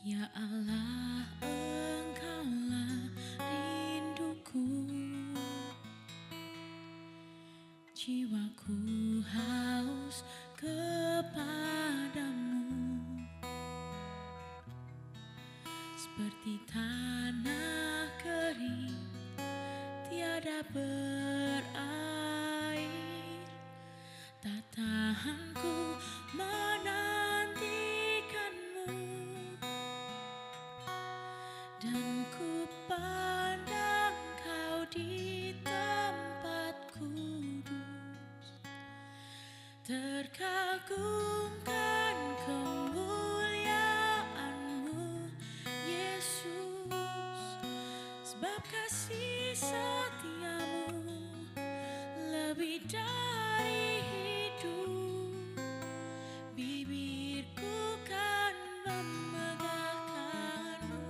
Ya Allah, Engkaulah rinduku, jiwaku haus kepadamu, seperti tanah kering tiada berair. Tak tahan ku menantikanmu, dan ku pandang kau di tempat kudus, terkagumkan kemuliaan-Mu, Yesus, sebab kasih setia-Mu lebih dari hidup. Bibirku kan memegahkan-Mu.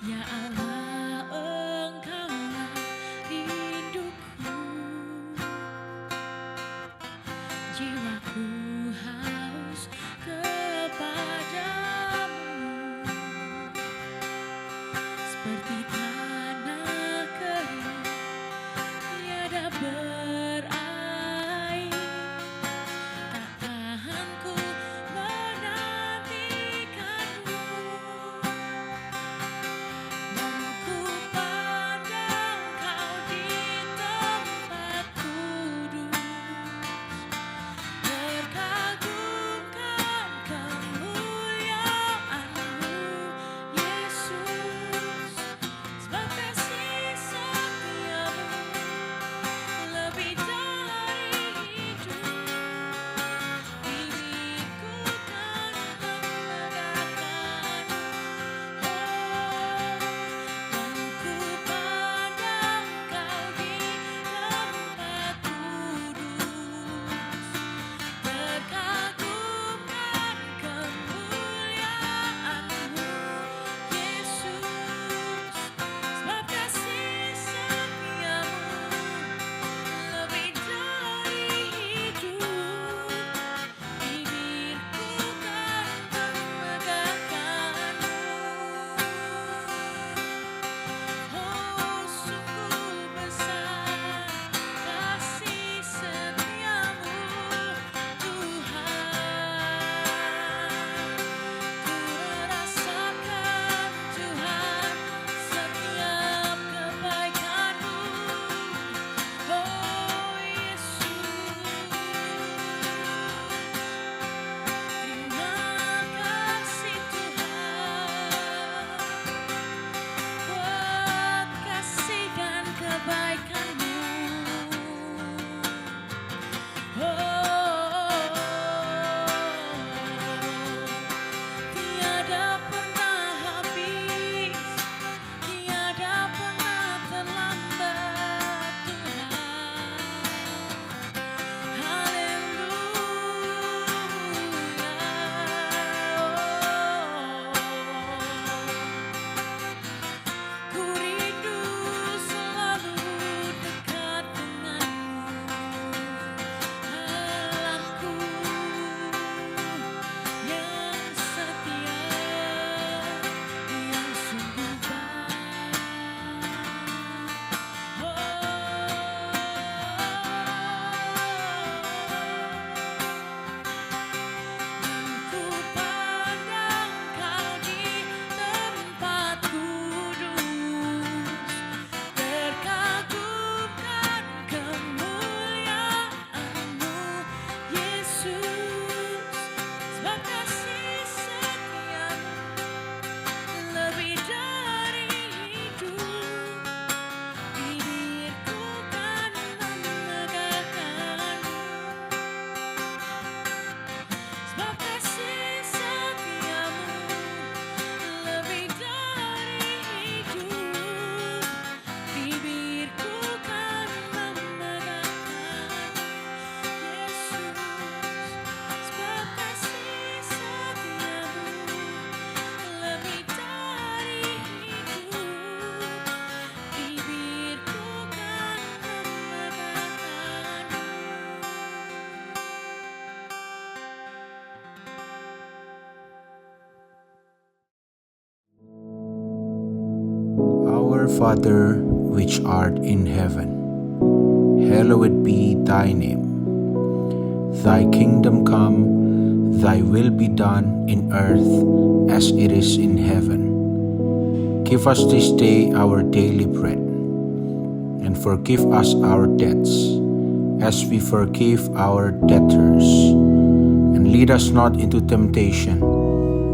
Ya Allah, Engkaulah rinduku, jiwaku haus kepadamu, Father, which art in heaven, hallowed be thy name. Thy kingdom come, thy will be done in earth as it is in heaven. Give us this day our daily bread, and forgive us our debts, as we forgive our debtors. And lead us not into temptation,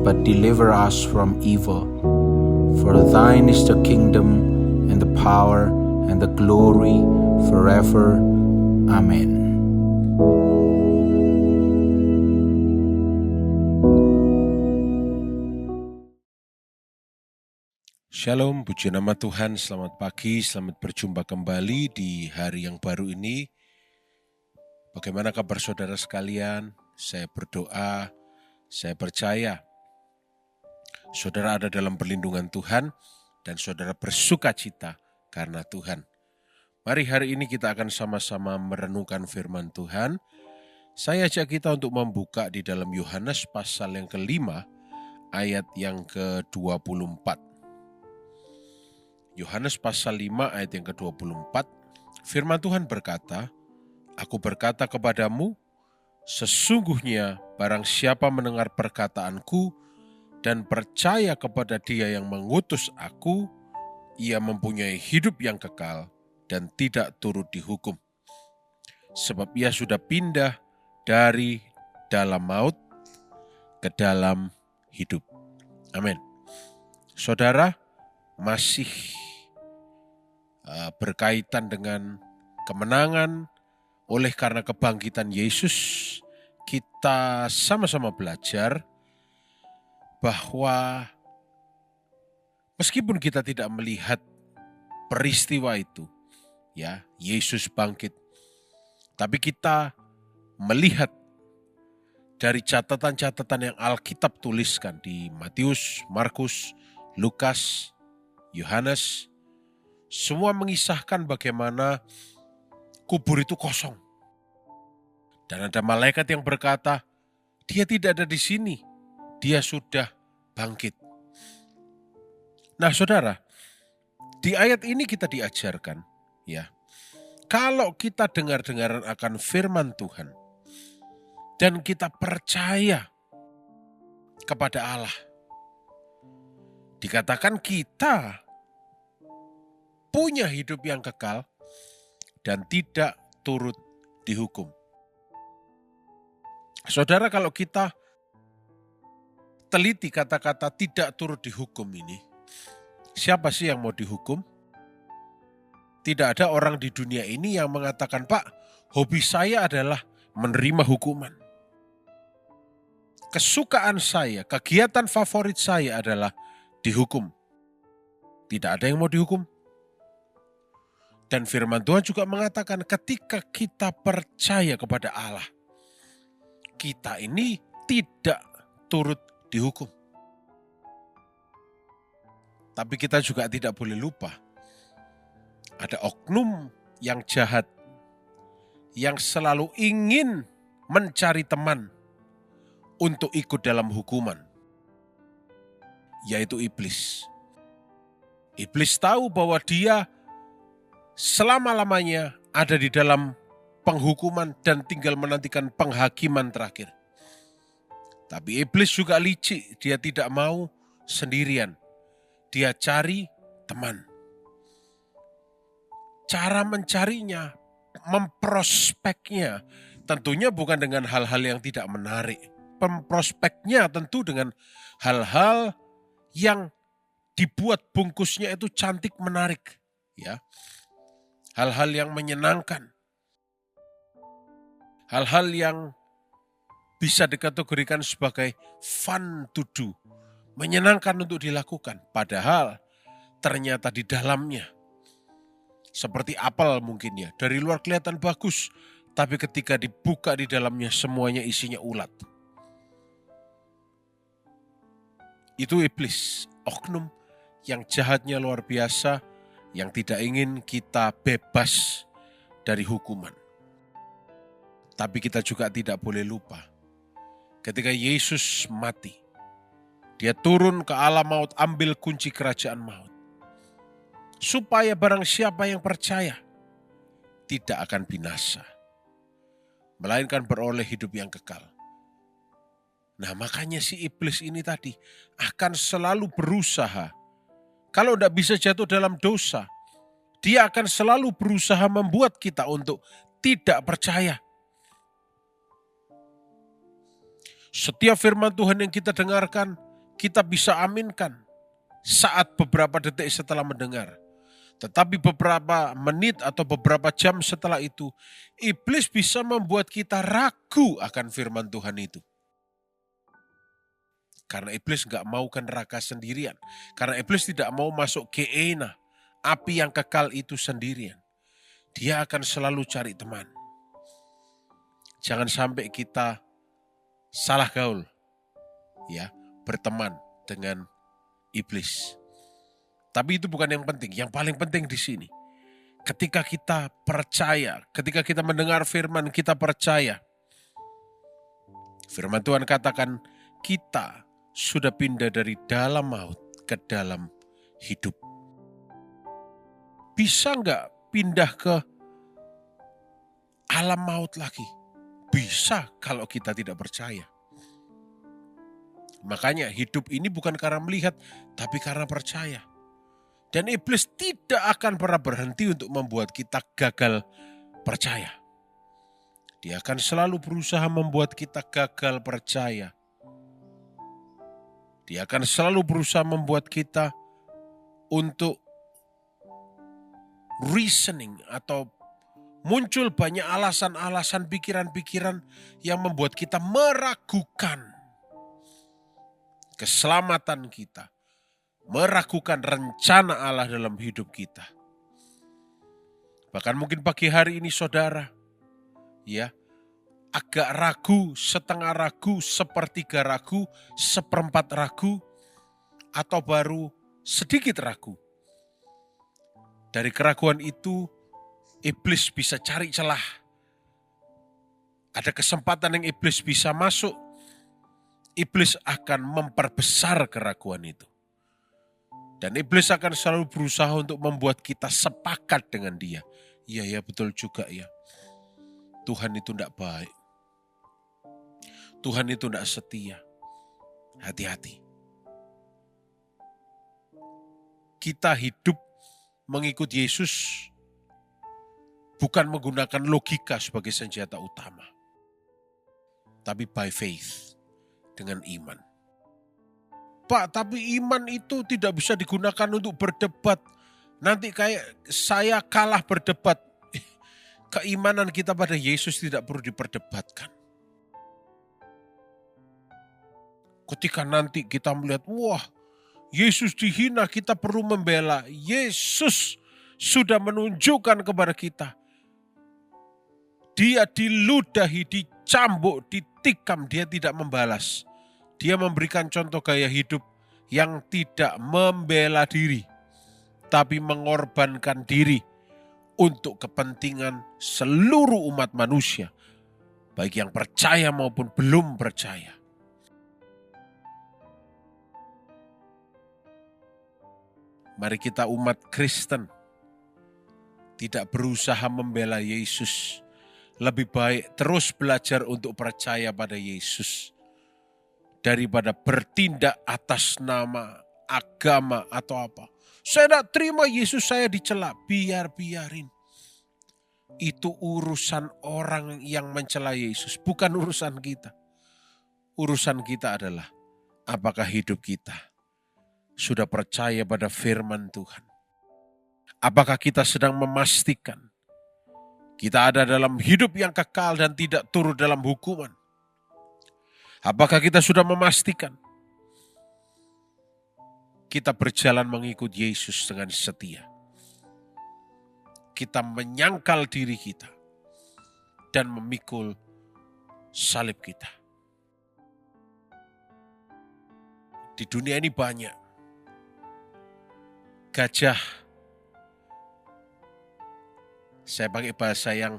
but deliver us from evil. For thine is the kingdom, and the power, and the glory, forever. Amen. Shalom, puji nama Tuhan, selamat pagi, selamat berjumpa kembali di hari yang baru ini. Bagaimana kabar saudara sekalian? Saya berdoa, saya percaya saudara ada dalam perlindungan Tuhan dan saudara bersuka cita karena Tuhan. Mari hari ini kita akan sama-sama merenungkan firman Tuhan. Saya ajak kita untuk membuka di dalam Yohanes pasal yang ke-5 ayat yang ke-24. Yohanes pasal 5 ayat yang ke-24, firman Tuhan berkata, Aku berkata kepadamu, sesungguhnya barang siapa mendengar perkataanku dan percaya kepada Dia yang mengutus aku, ia mempunyai hidup yang kekal dan tidak turut dihukum. Sebab ia sudah pindah dari dalam maut ke dalam hidup. Amin. Saudara, masih berkaitan dengan kemenangan oleh karena kebangkitan Yesus, kita sama-sama belajar bahwa meskipun kita tidak melihat peristiwa itu, ya, Yesus bangkit, tapi kita melihat dari catatan-catatan yang Alkitab tuliskan di Matius, Markus, Lukas, Yohanes, semua mengisahkan bagaimana kubur itu kosong. Dan ada malaikat yang berkata, Dia tidak ada di sini, Dia sudah bangkit. Nah saudara, di ayat ini kita diajarkan, ya, kalau kita dengar-dengaran akan firman Tuhan, dan kita percaya kepada Allah, dikatakan kita punya hidup yang kekal dan tidak turut dihukum. Saudara, kalau kita teliti kata-kata tidak turut dihukum ini, siapa sih yang mau dihukum? Tidak ada orang di dunia ini yang mengatakan, Pak, hobi saya adalah menerima hukuman. Kesukaan saya, kegiatan favorit saya adalah dihukum. Tidak ada yang mau dihukum. Dan firman Tuhan juga mengatakan ketika kita percaya kepada Allah, kita ini tidak turut dihukum. Tapi kita juga tidak boleh lupa, ada oknum yang jahat, yang selalu ingin mencari teman untuk ikut dalam hukuman, yaitu iblis. Iblis tahu bahwa dia selama-lamanya ada di dalam penghukuman dan tinggal menantikan penghakiman terakhir. Tapi iblis juga licik, dia tidak mau sendirian. Dia cari teman. Cara mencarinya, memprospeknya, tentunya bukan dengan hal-hal yang tidak menarik. Memprospeknya tentu dengan hal-hal yang dibuat bungkusnya itu cantik menarik, ya. Hal-hal yang menyenangkan, hal-hal yang bisa dikategorikan sebagai fun to do, menyenangkan untuk dilakukan. Padahal ternyata di dalamnya, seperti apel mungkin ya, dari luar kelihatan bagus, tapi ketika dibuka di dalamnya semuanya isinya ulat. Itu iblis, oknum yang jahatnya luar biasa, yang tidak ingin kita bebas dari hukuman. Tapi kita juga tidak boleh lupa, ketika Yesus mati, Dia turun ke alam maut, ambil kunci kerajaan maut. supaya barang siapa yang percaya tidak akan binasa, melainkan beroleh hidup yang kekal. Nah, makanya si iblis ini tadi akan selalu berusaha. Kalau tidak bisa jatuh dalam dosa, dia akan selalu berusaha membuat kita untuk tidak percaya. Setiap firman Tuhan yang kita dengarkan, kita bisa aminkan saat beberapa detik setelah mendengar. Tetapi beberapa menit atau beberapa jam setelah itu, iblis bisa membuat kita ragu akan firman Tuhan itu. Karena iblis nggak mau ke neraka sendirian. Karena iblis tidak mau masuk Gehenna, api yang kekal itu sendirian. Dia akan selalu cari teman. Jangan sampai kita salah gaul, ya, berteman dengan iblis. Tapi itu bukan yang penting. Yang paling penting di sini, ketika kita percaya, ketika kita mendengar firman, kita percaya. Firman Tuhan katakan, kita sudah pindah dari dalam maut ke dalam hidup. Bisa nggak pindah ke alam maut lagi? Bisa kalau kita tidak percaya. Makanya hidup ini bukan karena melihat, tapi karena percaya. Dan iblis tidak akan pernah berhenti untuk membuat kita gagal percaya. Dia akan selalu berusaha membuat kita gagal percaya. Dia akan selalu berusaha membuat kita untuk reasoning atau muncul banyak alasan-alasan, pikiran-pikiran yang membuat kita meragukan keselamatan kita, meragukan rencana Allah dalam hidup kita. Bahkan mungkin pagi hari ini saudara, ya, agak ragu, setengah ragu, sepertiga ragu, seperempat ragu, atau baru sedikit ragu. Dari keraguan itu, iblis bisa cari celah. Ada kesempatan yang iblis bisa masuk. Iblis akan memperbesar keraguan itu. Dan iblis akan selalu berusaha untuk membuat kita sepakat dengan dia. Iya, ya, betul juga ya. Tuhan itu tidak baik. Tuhan itu tidak setia. Hati-hati. Kita hidup mengikut Yesus bukan menggunakan logika sebagai senjata utama. Tapi by faith, dengan iman. Pak, tapi iman itu tidak bisa digunakan untuk berdebat. Nanti kayak saya kalah berdebat. Keimanan kita pada Yesus tidak perlu diperdebatkan. Ketika nanti kita melihat, wah, Yesus dihina, kita perlu membela. Yesus sudah menunjukkan kepada kita. Dia diludahi, dicambuk, ditikam, dia tidak membalas. Dia memberikan contoh gaya hidup yang tidak membela diri, tapi mengorbankan diri untuk kepentingan seluruh umat manusia, baik yang percaya maupun belum percaya. Mari kita umat Kristen tidak berusaha membela Yesus. Lebih baik terus belajar untuk percaya pada Yesus daripada bertindak atas nama agama atau apa. Saya tidak terima Yesus, saya dicela. Biarin. Itu urusan orang yang mencela Yesus, bukan urusan kita. Urusan kita adalah apakah hidup kita sudah percaya pada firman Tuhan. Apakah kita sedang memastikan kita ada dalam hidup yang kekal dan tidak turut dalam hukuman? Apakah kita sudah memastikan kita berjalan mengikut Yesus dengan setia? Kita menyangkal diri kita dan memikul salib kita. Di dunia ini banyak gajah. Saya pakai bahasa yang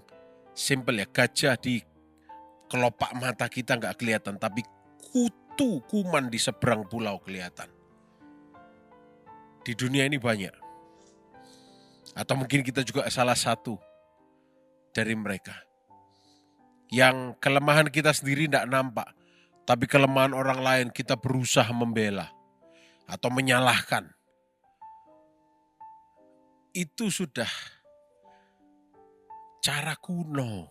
simple ya, gajah di kelopak mata kita nggak kelihatan, tapi kuman di seberang pulau kelihatan. Di dunia ini banyak. Atau mungkin kita juga salah satu dari mereka. Yang kelemahan kita sendiri tidak nampak, tapi kelemahan orang lain kita berusaha membela atau menyalahkan. Itu sudah cara kuno,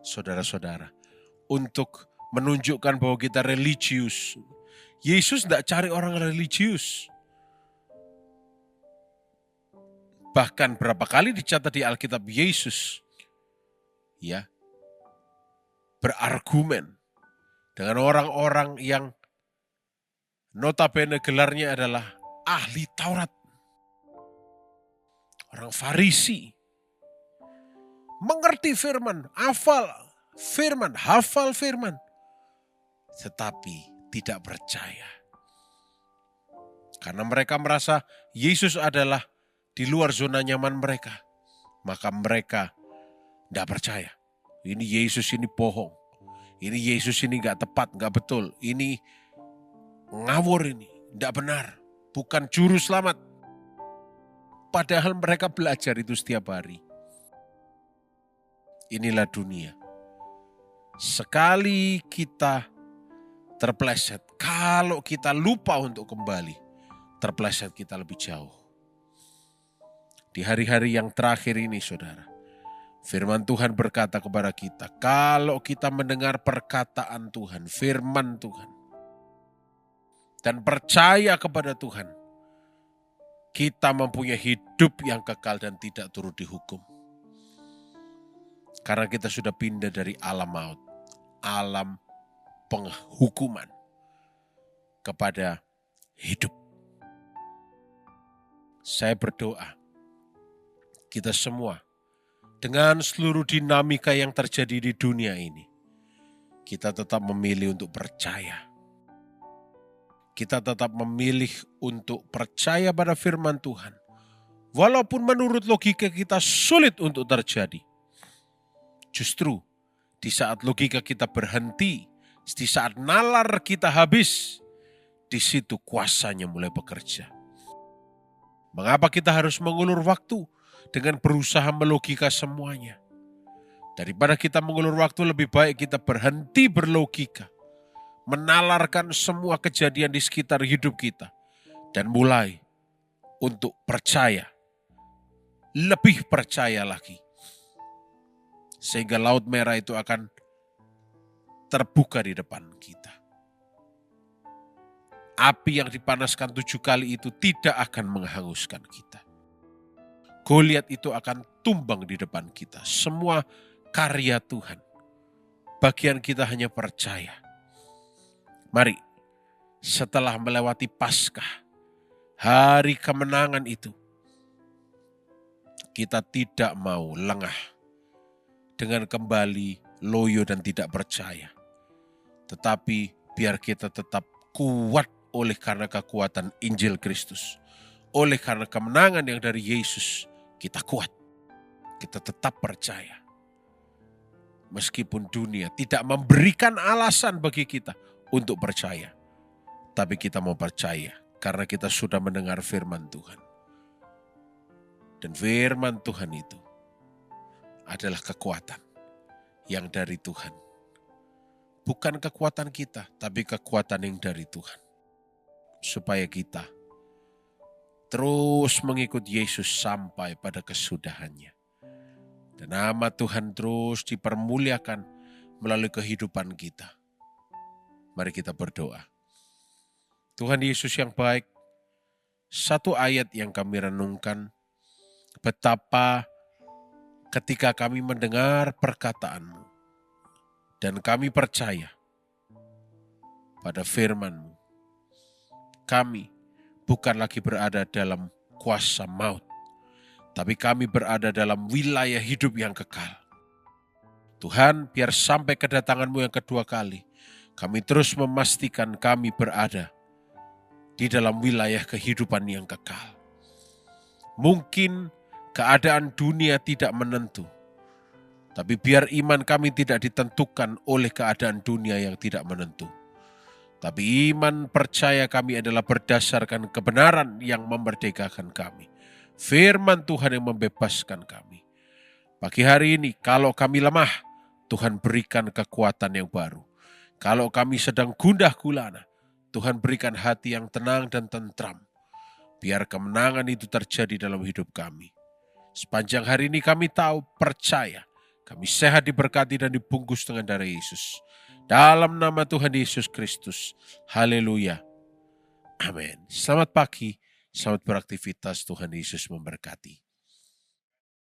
saudara-saudara, untuk menunjukkan bahwa kita religius. Yesus tidak cari orang religius. Bahkan berapa kali dicatat di Alkitab Yesus berargumen dengan orang-orang yang notabene gelarnya adalah ahli Taurat. Orang Farisi. Mengerti firman, hafal firman. Tetapi tidak percaya. Karena mereka merasa Yesus adalah di luar zona nyaman mereka. Maka mereka tidak percaya. Ini Yesus ini bohong. Ini Yesus ini gak tepat, gak betul. Ini ngawur ini, tidak benar. Bukan juru selamat. Padahal mereka belajar itu setiap hari. Inilah dunia. Sekali kita terpleset, kalau kita lupa untuk kembali, terpleset kita lebih jauh. Di hari-hari yang terakhir ini, saudara, firman Tuhan berkata kepada kita, kalau kita mendengar perkataan Tuhan, firman Tuhan, dan percaya kepada Tuhan, kita mempunyai hidup yang kekal dan tidak turut dihukum. Karena kita sudah pindah dari alam maut, alam penghukuman, kepada hidup. Saya berdoa, kita semua dengan seluruh dinamika yang terjadi di dunia ini, kita tetap memilih untuk percaya. Kita tetap memilih untuk percaya pada firman Tuhan. Walaupun menurut logika kita sulit untuk terjadi. Justru di saat logika kita berhenti, di saat nalar kita habis, di situ kuasanya mulai bekerja. Mengapa kita harus mengulur waktu dengan berusaha melogika semuanya? Daripada kita mengulur waktu, lebih baik kita berhenti berlogika, menalarkan semua kejadian di sekitar hidup kita, dan mulai untuk percaya, lebih percaya lagi. Sehingga Laut Merah itu akan terbuka di depan kita. Api yang dipanaskan 7 kali itu tidak akan menghanguskan kita. Goliat itu akan tumbang di depan kita. Semua karya Tuhan. Bagian kita hanya percaya. Mari, setelah melewati Paskah, hari kemenangan itu, kita tidak mau lengah dengan kembali loyo dan tidak percaya. Tetapi biar kita tetap kuat oleh karena kekuatan Injil Kristus. Oleh karena kemenangan yang dari Yesus, kita kuat. Kita tetap percaya. Meskipun dunia tidak memberikan alasan bagi kita untuk percaya. Tapi kita mau percaya karena kita sudah mendengar firman Tuhan. Dan firman Tuhan itu adalah kekuatan yang dari Tuhan. Bukan kekuatan kita, tapi kekuatan yang dari Tuhan. Supaya kita terus mengikut Yesus sampai pada kesudahannya. Dan nama Tuhan terus dipermuliakan melalui kehidupan kita. Mari kita berdoa. Tuhan Yesus yang baik, satu ayat yang kami renungkan, betapa ketika kami mendengar perkataan-Mu dan kami percaya pada firman-Mu, kami bukan lagi berada dalam kuasa maut, tapi kami berada dalam wilayah hidup yang kekal. Tuhan, biar sampai kedatangan-Mu yang kedua kali, kami terus memastikan kami berada di dalam wilayah kehidupan yang kekal. Mungkin keadaan dunia tidak menentu, tapi biar iman kami tidak ditentukan oleh keadaan dunia yang tidak menentu. Tapi iman percaya kami adalah berdasarkan kebenaran yang memerdekakan kami. Firman Tuhan yang membebaskan kami. Pagi hari ini, kalau kami lemah, Tuhan berikan kekuatan yang baru. Kalau kami sedang gundah gulana, Tuhan berikan hati yang tenang dan tentram. Biar kemenangan itu terjadi dalam hidup kami. Sepanjang hari ini kami tahu, percaya, kami sehat, diberkati dan dibungkus dengan darah Yesus. Dalam nama Tuhan Yesus Kristus. Haleluya. Amin. Selamat pagi, selamat beraktivitas, Tuhan Yesus memberkati.